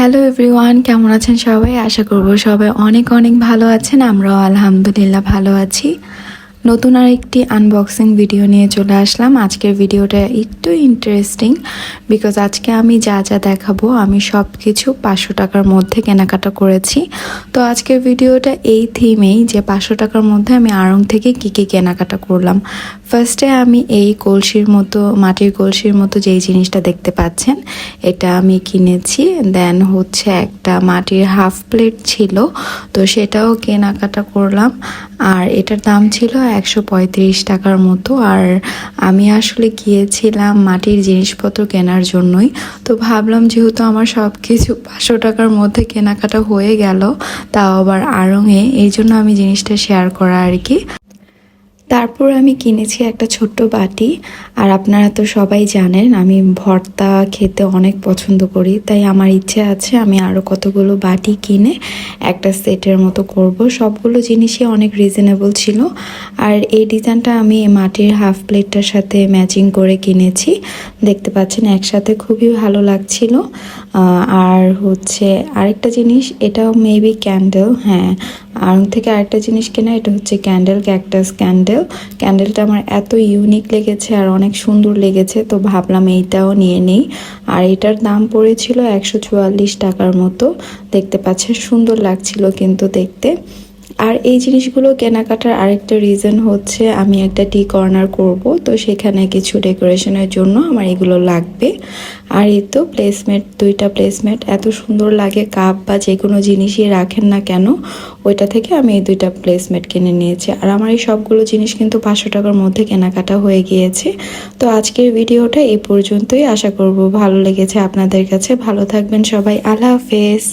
Hello everyone, কেমন আছেন সবাই? আশা করব সবাই অনেক অনেক ভালো আছেন। আমরাও আলহামদুলিল্লাহ ভালো আছি। নতুন আরেকটি আনবক্সিং ভিডিও নিয়ে চলে আসলাম। আজকের ভিডিওটা একটু ইন্টারেস্টিং বিকজ আজকে আমি যা যা দেখাবো আমি সব কিছু 500 টাকার মধ্যে কেনাকাটা করেছি। তো আজকের ভিডিওটা এই থিমেই যে 500 টাকার মধ্যে আমি আড়ং থেকে কী কী কেনাকাটা করলাম। ফার্স্টে আমি এই কলসির মতো, মাটির কলসির মতো যেই জিনিসটা দেখতে পাচ্ছেন এটা আমি কিনেছি। দেন হচ্ছে একটা মাটির হাফ প্লেট ছিল, তো সেটাও কেনাকাটা করলাম। আর এটার দাম ছিল 135 টাকার মতো। আর আমি আসলে গিয়েছিলাম মাটির জিনিসপত্র কেনার জন্যই, তো ভাবলাম যেহেতু আমার সব কিছু 500 টাকার মধ্যে কেনাকাটা হয়ে গেল, তাও আবার আড়ংয়ে, এই জন্য আমি জিনিসটা শেয়ার করা আর কি। তারপর আমি কিনেছি একটা ছোট্ট বাটি। আর আপনারা তো সবাই জানেন আমি ভর্তা খেতে অনেক পছন্দ করি, তাই আমার ইচ্ছে আছে আমি আরও কতগুলো বাটি কিনে একটা সেটের মতো করব। সবগুলো জিনিসই অনেক রিজনেবল ছিল। আর এই ডিজাইনটা আমি মাটির হাফ প্লেটটার সাথে ম্যাচিং করে কিনেছি, দেখতে পাচ্ছেন একসাথে খুবই ভালো লাগছিল। আর হচ্ছে আরেকটা জিনিস, এটাও মেবি ক্যান্ডেল, হ্যাঁ আড়ং থেকে আরেকটা জিনিস কেনা, এটা হচ্ছে ক্যান্ডেল, ক্যাকটাস ক্যান্ডেল। ক্যান্ডেলটা আমার এত ইউনিক লেগেছে আর অনেক সুন্দর লেগেছে, তো ভাবলাম এইটাও নিয়ে নিই। আর এটার দাম পড়েছিল 144 টাকার মতো। দেখতে পাচ্ছেন সুন্দর লাগছিল কিন্তু দেখতে। আর এই জিনিসগুলো কেনাকাটার আরেকটা রিজন হচ্ছে আমি একটা টি কর্নার করব, তো সেখানে কিছু ডেকোরেশনের জন্য আমার এগুলো লাগবে। আর এই তো প্লেসমেট, দুইটা প্লেসমেট এত সুন্দর লাগে, কাপ বা যে কোনো জিনিসই রাখেন না কেন, ওইটা থেকে আমি এই দুইটা প্লেসমেট কিনে নিয়েছি। আর আমার এই সবগুলো জিনিস কিন্তু 500 টাকার মধ্যে কেনাকাটা হয়ে গিয়েছে। তো আজকের ভিডিওটা এই পর্যন্তই। আশা করব ভালো লেগেছে আপনাদের কাছে। ভালো থাকবেন সবাই, আল্লাহ হাফেজ।